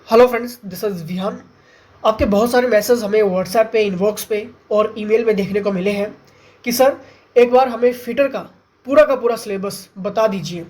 Hello friends, this is Vihaan. आपके बहुत सारे मैसेज हमें व्हाट्सएप पे, इनबॉक्स पे और ईमेल में देखने को मिले हैं कि सर एक बार हमें फिटर का पूरा सिलेबस बता दीजिए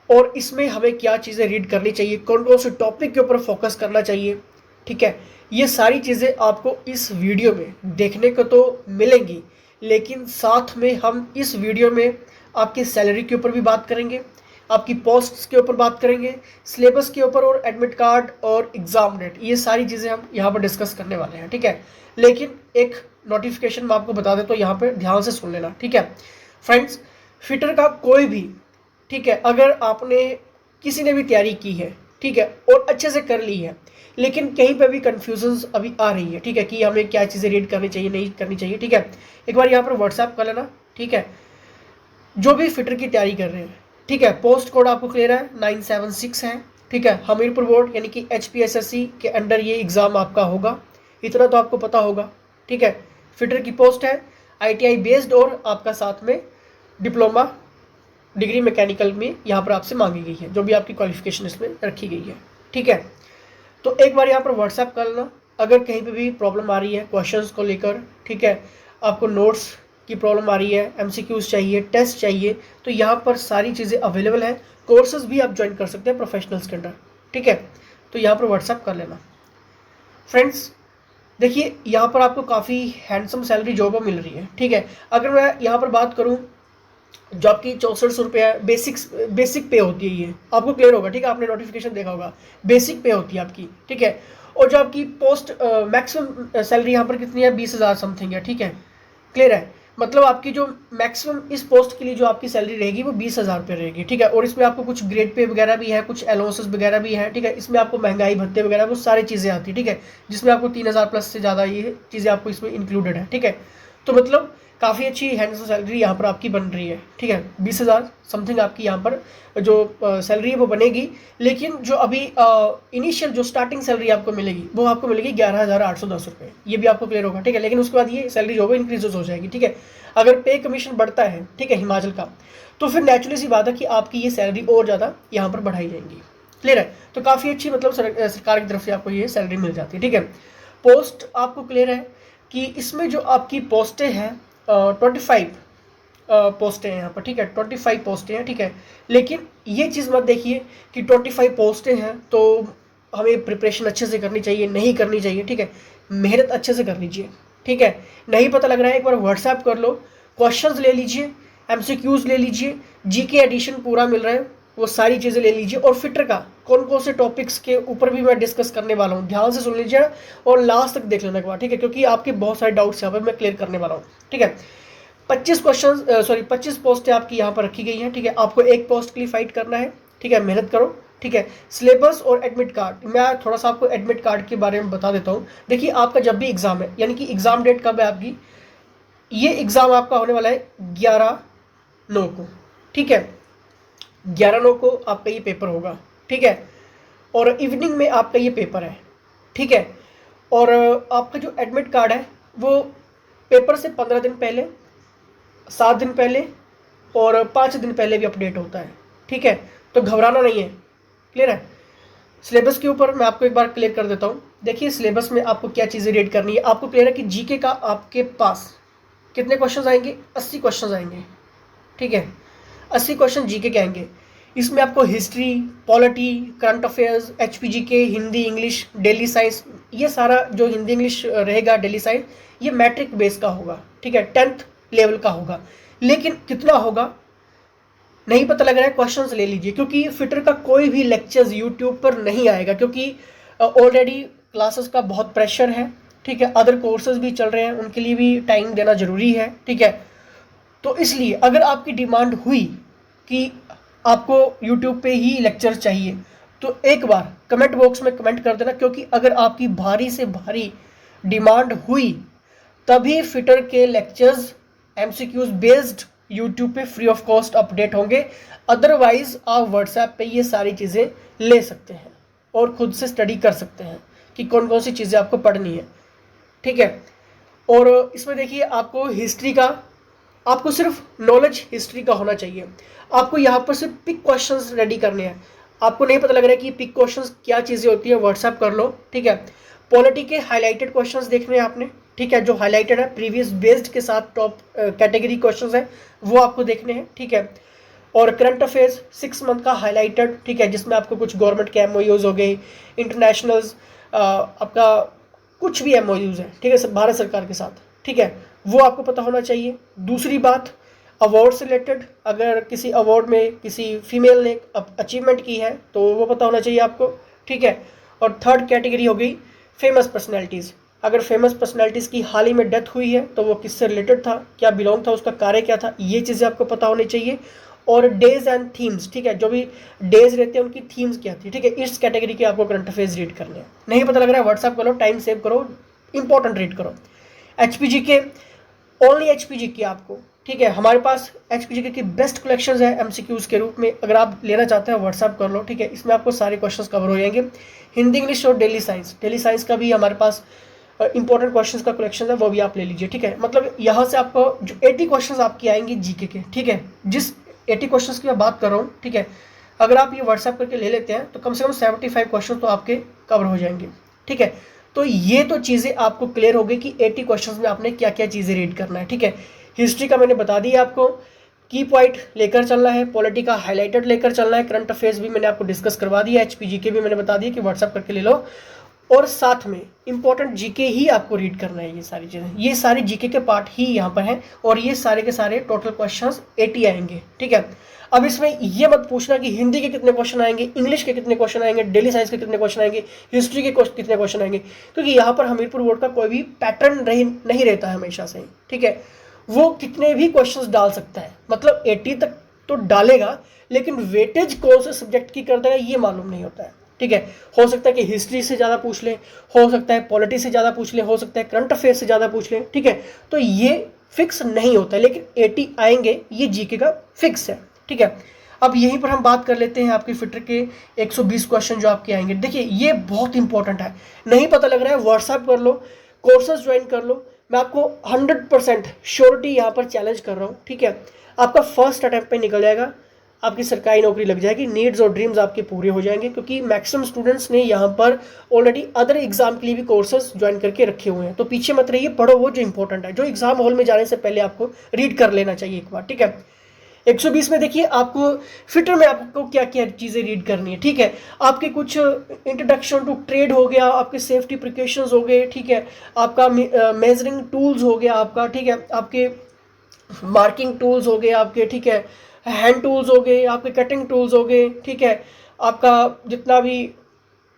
और इसमें हमें क्या चीज़ें रीड करनी चाहिए, कौन कौन से टॉपिक के ऊपर फोकस करना चाहिए। ठीक है, ये सारी चीज़ें आपको इस वीडियो में देखने को तो मिलेंगी, लेकिन साथ में हम इस वीडियो में आपकी सैलरी के ऊपर भी बात करेंगे, आपकी पोस्ट्स के ऊपर बात करेंगे, सिलेबस के ऊपर और एडमिट कार्ड और एग्ज़ाम डेट, ये सारी चीज़ें हम यहाँ पर डिस्कस करने वाले हैं। ठीक है, लेकिन एक नोटिफिकेशन मैं आपको बता दें तो यहाँ पर ध्यान से सुन लेना। ठीक है फ्रेंड्स, फिटर का कोई भी, ठीक है, अगर आपने किसी ने भी तैयारी की है, ठीक है, और अच्छे से कर ली है, लेकिन कहीं पे भी कन्फ्यूजन्स अभी आ रही है, ठीक है, कि हमें क्या चीज़ें रीड करनी चाहिए, नहीं करनी चाहिए। ठीक है, एक बार यहाँ पर व्हाट्सएप कर लेना। ठीक है, जो भी फिटर की तैयारी कर रहे हैं, ठीक है, पोस्ट कोड आपको क्लियर है, 976 है। ठीक है, हमीरपुर बोर्ड यानी कि HPSSC के अंडर ये एग्ज़ाम आपका होगा, इतना तो आपको पता होगा। ठीक है, फिटर की पोस्ट है ITI बेस्ड और आपका साथ में डिप्लोमा डिग्री मैकेनिकल में यहाँ पर आपसे मांगी गई है, जो भी आपकी क्वालिफिकेशन इसमें रखी गई है। ठीक है, तो एक बार यहाँ पर व्हाट्सएप कर लेना अगर कहीं पे भी प्रॉब्लम आ रही है क्वेश्चंस को लेकर। ठीक है, आपको नोट्स की प्रॉब्लम आ रही है, MCQs चाहिए, टेस्ट चाहिए, तो यहाँ पर सारी चीज़ें अवेलेबल है। कोर्सेज भी आप ज्वाइन कर सकते हैं प्रोफेशनल्स के अंडर। ठीक है, तो यहाँ पर व्हाट्सएप कर लेना। फ्रेंड्स देखिए, यहाँ पर आपको काफ़ी हैंडसम सैलरी जॉब मिल रही है। ठीक है, अगर मैं यहाँ पर बात करूँ, जो आपकी 6400 रुपये बेसिक पे होती है, ये आपको क्लियर होगा। ठीक है, आपने नोटिफिकेशन देखा होगा, बेसिक पे होती है आपकी। ठीक है, और जो आपकी पोस्ट मैक्सिमम सैलरी यहाँ पर कितनी है, 20,000 समथिंग है। ठीक है, क्लियर है, मतलब आपकी जो मैक्सिमम इस पोस्ट के लिए जो आपकी सैलरी रहेगी वो 20,000 रुपये रहेगी। ठीक है, और इसमें आपको कुछ ग्रेड पे वगैरह भी है, कुछ अलाउंसेस वगैरह भी है। ठीक है, इसमें आपको महंगाई भत्ते वगैरह वो सारी चीज़ें आती है। ठीक है, जिसमें आपको 3,000 प्लस से ज़्यादा ये चीज़ें आपको इसमें इंक्लूडेड है। ठीक है, तो मतलब काफ़ी अच्छी हैंडसम सैलरी यहाँ पर आपकी बन रही है। ठीक है, 20,000 समथिंग आपकी यहाँ पर जो सैलरी है वो बनेगी, लेकिन जो अभी इनिशियल जो स्टार्टिंग सैलरी आपको मिलेगी वो आपको मिलेगी 11,810 रुपये, ये भी आपको क्लियर होगा। ठीक है, लेकिन उसके बाद ये सैलरी जो है इंक्रीज हो जाएगी। ठीक है, अगर पे कमीशन बढ़ता है, ठीक है, हिमाचल का, तो फिर नेचुरली सी बात है कि आपकी ये सैलरी और ज़्यादा यहाँ पर बढ़ाई जाएंगी। क्लियर है, तो काफ़ी अच्छी मतलब सरकार की तरफ से आपको ये सैलरी मिल जाती है। ठीक है, पोस्ट आपको क्लियर है कि इसमें जो आपकी पोस्टें हैं 25 पोस्टें हैं यहाँ पर। ठीक है, 25 पोस्टें हैं। ठीक है, लेकिन ये चीज़ मत देखिए कि 25 पोस्टें हैं तो हमें प्रिपरेशन अच्छे से करनी चाहिए, नहीं करनी चाहिए। ठीक है, मेहनत अच्छे से कर लीजिए। ठीक है, नहीं पता लग रहा है, एक बार व्हाट्सएप कर लो, क्वेश्चंस ले लीजिए, MCQs ले लीजिए, GK एडिशन पूरा मिल रहा है, वो सारी चीज़ें ले लीजिए। और फिटर का कौन कौन से टॉपिक्स के ऊपर भी मैं डिस्कस करने वाला हूँ, ध्यान से सुन लीजिए और लास्ट तक देख लेना एक बार। ठीक है, क्योंकि आपके बहुत सारे डाउट्स यहाँ पर मैं क्लियर करने वाला हूँ। ठीक है, 25 पोस्टें आपकी यहाँ पर रखी गई हैं। ठीक है, आपको एक पोस्ट के लिए फाइट करना है। ठीक है, मेहनत करो। ठीक है, सिलेबस और एडमिट कार्ड, मैं थोड़ा सा आपको एडमिट कार्ड के बारे में बता देता हूँ। देखिए, आपका जब भी एग्ज़ाम है, यानी कि एग्ज़ाम डेट कब है आपकी, ये एग्ज़ाम आपका होने वाला है 11/9 को। ठीक है, 11/9 को आपका ये पेपर होगा। ठीक है, और इवनिंग में आपका ये पेपर है। ठीक है, और आपका जो एडमिट कार्ड है वो पेपर से 15 दिन पहले, 7 दिन पहले और 5 दिन पहले भी अपडेट होता है। ठीक है, तो घबराना नहीं है। क्लियर है, सिलेबस के ऊपर मैं आपको एक बार क्लियर कर देता हूँ। देखिए, सिलेबस में आपको क्या चीज़ें रीड करनी है। आपको क्लियर है कि GK का आपके पास कितने क्वेश्चन आएंगे, 80 क्वेश्चन आएंगे। ठीक है, 80 क्वेश्चन GK के आएंगे। इसमें आपको history, polity, current affairs, HPGK, Hindi, English, daily science, ये सारा जो हिंदी इंग्लिश रहेगा, डेली साइंस, ये मैट्रिक बेस का होगा। ठीक है, 10th लेवल का होगा, लेकिन कितना होगा नहीं पता लग रहा है, क्वेश्चंस ले लीजिए, क्योंकि फिटर का कोई भी लेक्चर्स यूट्यूब पर नहीं आएगा, क्योंकि ऑलरेडी क्लासेस का बहुत प्रेशर है। ठीक है, अदर कोर्सेज भी चल रहे हैं, उनके लिए भी टाइम देना ज़रूरी है। ठीक है, तो इसलिए अगर आपकी डिमांड हुई कि आपको यूट्यूब पे ही लेक्चर चाहिए, तो एक बार कमेंट बॉक्स में कमेंट कर देना, क्योंकि अगर आपकी भारी से भारी डिमांड हुई तभी फिटर के लेक्चर्स MCQs बेस्ड यूट्यूब पे फ्री ऑफ कॉस्ट अपडेट होंगे। अदरवाइज आप व्हाट्सएप पे ये सारी चीज़ें ले सकते हैं और खुद से स्टडी कर सकते हैं कि कौन कौन सी चीज़ें आपको पढ़नी है। ठीक है, और इसमें देखिए, आपको हिस्ट्री का, आपको सिर्फ नॉलेज हिस्ट्री का होना चाहिए। आपको यहाँ पर सिर्फ पिक क्वेश्चंस रेडी करने हैं। आपको नहीं पता लग रहा है कि पिक क्वेश्चंस क्या चीज़ें होती है, व्हाट्सएप कर लो, ठीक है। पॉलिटी के हाईलाइटेड क्वेश्चंस देखने हैं आपने, ठीक है, जो हाईलाइटेड है प्रीवियस बेस्ड के साथ टॉप कैटेगरी क्वेश्चंस है वो आपको देखने हैं, ठीक है। और करंट अफेयर्स 6 मंथ का हाईलाइटेड, ठीक है, जिसमें आपको कुछ गवर्नमेंट के एमओयूज हो गए, इंटरनेशनल्स, आपका कुछ भी एमओयूज है, ठीक है, भारत सरकार के साथ, ठीक है, वो आपको पता होना चाहिए। दूसरी बात, अवार्ड से रिलेटेड, अगर किसी अवार्ड में किसी फीमेल ने अचीवमेंट की है तो वो पता होना चाहिए आपको, ठीक है। और थर्ड कैटेगरी हो गई फेमस पर्सनैलिटीज़, अगर फेमस पर्सनैलिटीज़ की हाल ही में डेथ हुई है तो वो किससे रिलेटेड था, क्या बिलोंग था, उसका कार्य क्या था, ये चीज़ें आपको पता होनी चाहिए। और डेज एंड थीम्स, ठीक है, जो भी डेज रहते हैं उनकी थीम्स क्या थी, ठीक है, इस कैटेगरी के आपको करंट अफेयर्स रीड करने हैं। नहीं पता लग रहा है व्हाट्सएप करो, टाइम सेव करो, इंपॉर्टेंट रीड करो। एचपीजी के ओनली एचपीजी की आपको, ठीक है, हमारे पास एचपीजी की बेस्ट कलेक्शंस है एमसीक्यूज के रूप में, अगर आप लेना चाहते हैं व्हाट्सएप कर लो, ठीक है। इसमें आपको सारे क्वेश्चंस कवर हो जाएंगे, हिंदी इंग्लिश और डेली साइंस का भी हमारे पास इंपॉर्टेंट क्वेश्चंस का कलेक्शन है, वो भी आप ले लीजिए, ठीक है। मतलब यहाँ से आपको जो 80 क्वेश्चंस आपकी आएंगे जीके के, ठीक है, जिस 80 क्वेश्चंस की मैं बात कर रहा हूँ, ठीक है, अगर आप ये व्हाट्सएप करके ले लेते हैं तो कम से कम 75 क्वेश्चन तो आपके कवर हो जाएंगे, ठीक है। तो ये तो चीज़ें आपको क्लियर हो गई कि 80 क्वेश्चंस में आपने क्या क्या चीज़ें रीड करना है, ठीक है। हिस्ट्री का मैंने बता दिया आपको, की पॉइंट लेकर चलना है, पॉलिटी का हाईलाइटेड लेकर चलना है, करंट अफेयर्स भी मैंने आपको डिस्कस करवा दिया, एचपीजी के भी मैंने बता दिया कि व्हाट्सएप करके ले लो, और साथ में इंपॉर्टेंट जीके ही आपको रीड करना है। ये सारी चीज़ें, ये सारे जीके के पार्ट ही यहाँ पर हैं, और ये सारे के सारे टोटल क्वेश्चंस 80 आएंगे, ठीक है। अब इसमें ये मत पूछना कि हिंदी के कितने क्वेश्चन आएंगे, इंग्लिश के कितने क्वेश्चन आएंगे, डेली साइंस के कितने क्वेश्चन आएंगे, हिस्ट्री के कितने क्वेश्चन आएंगे, क्योंकि यहाँ पर हमीरपुर बोर्ड का कोई भी पैटर्न नहीं रहता है हमेशा से, ठीक है। वो कितने भी क्वेश्चंस डाल सकता है, मतलब 80 तक तो डालेगा, लेकिन वेटेज कौन से सब्जेक्ट की कर देगा ये मालूम नहीं होता है, ठीक है। हो सकता है कि हिस्ट्री से ज़्यादा पूछ ले, हो सकता है पॉलिटी से ज़्यादा पूछ ले, हो सकता है करंट अफेयर से ज़्यादा पूछ ले, ठीक है। तो ये फिक्स नहीं होता है, लेकिन 80 आएंगे ये जीके का फिक्स है, ठीक है। अब यहीं पर हम बात कर लेते हैं आपके फिटर के 120 क्वेश्चन जो आपके आएंगे। देखिए ये बहुत इंपॉर्टेंट है, नहीं पता लग रहा है व्हाट्सएप कर लो, कोर्सेज ज्वाइन कर लो, मैं आपको 100% श्योरिटी यहाँ पर चैलेंज कर रहा हूँ, ठीक है। आपका फर्स्ट अटैम्प्ट पे निकल जाएगा, आपकी सरकारी नौकरी लग जाएगी, नीड्स और ड्रीम्स आपके पूरे हो जाएंगे, क्योंकि मैक्सिमम स्टूडेंट्स ने यहाँ पर ऑलरेडी अदर एग्जाम के लिए भी कोर्सेज ज्वाइन करके रखे हुए हैं। तो पीछे मत रहिए, पढ़ो वो जो इंपॉर्टेंट है, जो एग्जाम हॉल में जाने से पहले आपको रीड कर लेना चाहिए एक बार, ठीक है। 120 में देखिए आपको फिटर में आपको क्या क्या चीज़ें रीड करनी है, ठीक है। आपके कुछ इंट्रोडक्शन टू ट्रेड हो गया, आपके सेफ्टी प्रिकॉशंस हो गए, ठीक है, आपका मेजरिंग टूल्स हो गया आपका, ठीक है, आपके मार्किंग टूल्स हो गए आपके, ठीक है, हैंड टूल्स हो गए आपके, कटिंग टूल्स हो गए, ठीक है, आपका जितना भी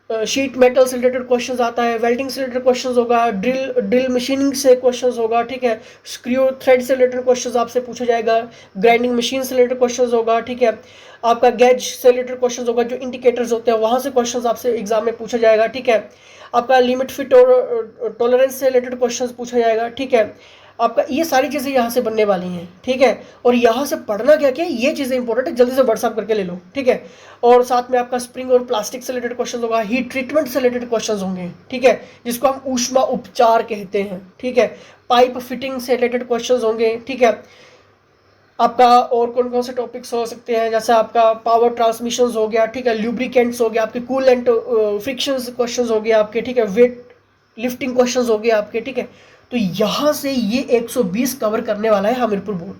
शीट मेटल से रिलेटेड क्वेश्चंस आता है, वेल्डिंग से रिलेटेड क्वेश्चंस होगा, ड्रिल मशीनिंग से क्वेश्चंस होगा, ठीक है, स्क्रू थ्रेड से रिलेटेड क्वेश्चंस आपसे पूछा जाएगा, ग्राइंडिंग मशीन से रिलेटेड क्वेश्चंस होगा, ठीक है, आपका गैज से रिलेटेड क्वेश्चंस होगा, जो इंडिकेटर्स होते हैं वहाँ से क्वेश्चंस आपसे एग्जाम में पूछा जाएगा, ठीक है। आपका लिमिट फिट और टॉलरेंस से रिलेटेड क्वेश्चंस पूछा जाएगा, ठीक है। आपका ये सारी चीज़ें यहाँ से बनने वाली हैं, ठीक है। और यहाँ से पढ़ना क्या क्या ये चीज़ें इंपॉर्टेंट है, जल्दी से व्हाट्सअप करके ले लो, ठीक है। और साथ में आपका स्प्रिंग और प्लास्टिक से रिलेटेड क्वेश्चन होगा, हीट ट्रीटमेंट से रिलेटेड क्वेश्चन होंगे, ठीक है, जिसको हम ऊष्मा उपचार कहते हैं, ठीक है। पाइप फिटिंग से रिलेटेड क्वेश्चन होंगे, ठीक है। आपका और कौन कौन से टॉपिक्स हो सकते हैं, जैसे आपका पावर ट्रांसमिशन हो गया, ठीक है, ल्यूब्रिकेंट्स हो गया, आपके कूलेंट फ्रिक्शन क्वेश्चन हो गया आपके, ठीक है, वेट लिफ्टिंग क्वेश्चन हो गए आपके, ठीक है। तो यहाँ से ये 120 कवर करने वाला है हमीरपुर बोर्ड,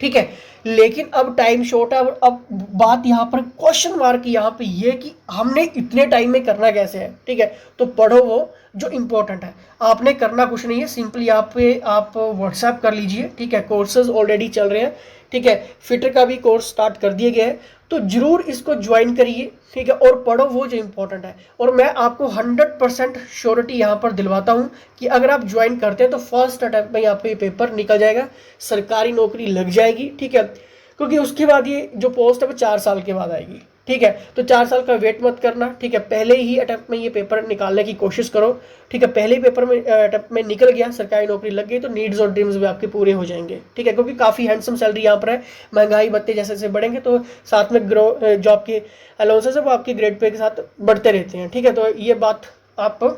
ठीक है। लेकिन अब टाइम शॉर्ट है, अब बात यहाँ पर क्वेश्चन मार्क यहाँ पे ये कि हमने इतने टाइम में करना कैसे है, ठीक है। तो पढ़ो वो जो इंपॉर्टेंट है, आपने करना कुछ नहीं है, सिंपली आप व्हाट्सएप कर लीजिए, ठीक है। कोर्सेज ऑलरेडी चल रहे हैं, ठीक है, फिटर का भी कोर्स स्टार्ट कर दिए गए हैं, तो जरूर इसको ज्वाइन करिए, ठीक है, और पढ़ो वो जो इंपॉर्टेंट है। और मैं आपको 100% श्योरिटी यहाँ पर दिलवाता हूँ कि अगर आप ज्वाइन करते हैं तो फर्स्ट अटैम्प्ट में आपको ये पेपर निकल जाएगा, सरकारी नौकरी लग जाएगी, ठीक है। क्योंकि उसके बाद ये जो पोस्ट है वो 4 साल के बाद आएगी, ठीक है। तो 4 साल का वेट मत करना, ठीक है, पहले ही अटैम्प्ट में ये पेपर निकालने की कोशिश करो, ठीक है। पहले ही पेपर में अटैम्प्ट में निकल गया, सरकारी नौकरी लग गई, तो नीड्स और ड्रीम्स भी आपके पूरे हो जाएंगे, ठीक है। क्योंकि काफ़ी हैंडसम सैलरी यहाँ पर है, महंगाई भत्ते जैसे जैसे बढ़ेंगे तो साथ में जॉब के अलाउंसेस है वो आपके ग्रेड पे के साथ बढ़ते रहते हैं, ठीक है। तो ये बात आप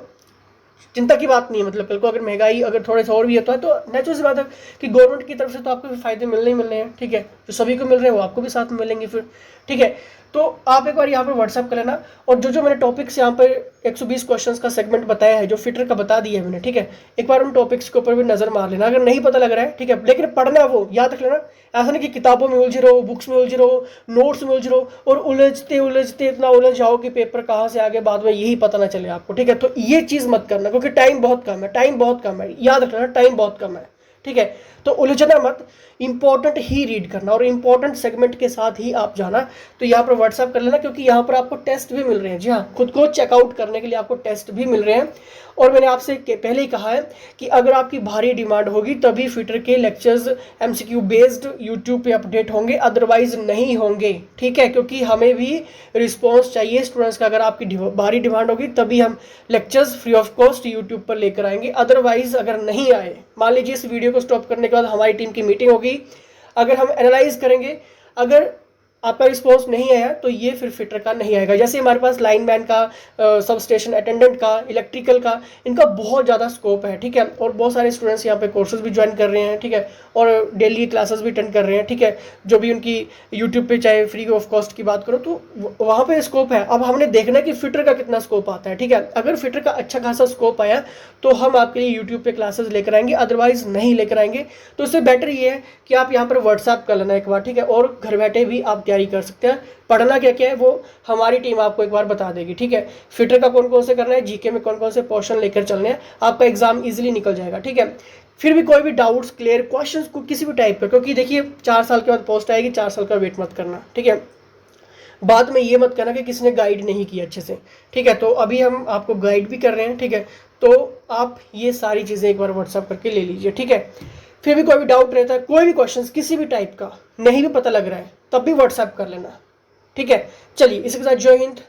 चिंता की बात नहीं है, मतलब कल को अगर महंगाई अगर थोड़े से और भी होता है तो नेचुरल सी बात है कि गवर्नमेंट की तरफ से तो आपको भी फायदे मिलने ही मिलने हैं, ठीक है। जो सभी को मिल रहे हैं वो आपको भी साथ में मिलेंगे फिर, ठीक है। तो आप एक बार यहाँ पर व्हाट्सअप कर लेना, और जो जो मैंने टॉपिक्स यहाँ पर 120 क्वेश्चंस का सेगमेंट बताया है, जो फिटर का बता दिया है मैंने, ठीक है, एक बार उन टॉपिक्स के ऊपर भी नजर मार लेना। अगर नहीं पता लग रहा है, ठीक है, लेकिन पढ़ना वो याद रख लेना। ऐसा नहीं कि किताबों में उलझ रहो, बुक्स में उलझ रहो, नोट्स में उलझ रहो, और उलझते उलझते इतना उलझ जाओ कि पेपर कहाँ से आगे बाद में यही पता ना चले आपको, ठीक है। तो ये चीज़ मत करना, क्योंकि टाइम बहुत कम है, टाइम बहुत कम है, याद रखना टाइम बहुत कम है, ठीक है। तो उलझना मत, इंपॉर्टेंट ही रीड करना और इंपॉर्टेंट सेगमेंट के साथ ही आप जाना। तो यहाँ पर व्हाट्सअप कर लेना, क्योंकि यहाँ पर आपको टेस्ट भी मिल रहे हैं। जी हाँ, खुद को चेकआउट करने के लिए आपको टेस्ट भी मिल रहे हैं। और मैंने आपसे पहले ही कहा है कि अगर आपकी भारी डिमांड होगी तभी फिटर के लेक्चर्स एमसीक्यू बेस्ड यूट्यूब पे अपडेट होंगे, अदरवाइज नहीं होंगे, ठीक है। क्योंकि हमें भी रिस्पॉन्स चाहिए स्टूडेंट्स का। अगर आपकी भारी डिमांड होगी तभी हम lectures free of cost YouTube पर लेकर आएंगे, अदरवाइज अगर नहीं आए, मान लीजिए इस वीडियो को स्टॉप करने के बाद हमारी टीम की मीटिंग होगी, अगर हम एनालाइज करेंगे, अगर आपका रिस्पॉन्स नहीं आया तो ये फिर फिटर का नहीं आएगा। जैसे हमारे पास लाइनमैन का, सब स्टेशन अटेंडेंट का, इलेक्ट्रिकल का, इनका बहुत ज़्यादा स्कोप है, ठीक है। और बहुत सारे स्टूडेंट्स यहाँ पे कोर्सेज भी ज्वाइन कर रहे हैं, ठीक है, और डेली क्लासेस भी अटेंड कर रहे हैं, ठीक है। जो भी उनकी यूट्यूब पे चाहे फ्री ऑफ कॉस्ट की बात करो तो वहाँ पे स्कोप है। अब हमने देखना है कि फिटर का कितना स्कोप आता है, ठीक है। अगर फिटर का अच्छा खासा स्कोप आया तो हम आपके लिए यूट्यूब पे क्लासेस लेकर आएंगे, अदरवाइज नहीं लेकर आएंगे। तो इससे बेटर ये है कि आप यहाँ पर व्हाट्सएप कर लेना एक बार, ठीक है, और घर बैठे भी आप तैयारी कर सकते हैं। पढ़ना क्या क्या है वो हमारी टीम आपको एक बार बता देगी, ठीक है। फिटर का कौन कौन से करना है, जीके में कौन कौन से पोर्शन लेकर चलने हैं, आपका एग्जाम इजीली निकल जाएगा, ठीक है। फिर भी कोई भी डाउट्स, क्लियर क्वेश्चंस को किसी भी टाइप का, क्योंकि देखिए 4 साल के बाद पोस्ट आएगी, 4 साल का वेट मत करना, ठीक है। बाद में ये मत करना कि किसी ने गाइड नहीं किया अच्छे से, ठीक है। तो अभी हम आपको गाइड भी कर रहे हैं, ठीक है। तो आप ये सारी चीज़ें एक बार व्हाट्सअप करके ले लीजिए, ठीक है। फिर भी कोई भी डाउट रहता है, कोई भी क्वेश्चन किसी भी टाइप का नहीं भी पता लग रहा है, तब भी व्हाट्सएप कर लेना, ठीक है। चलिए, इसके साथ जय हिंद।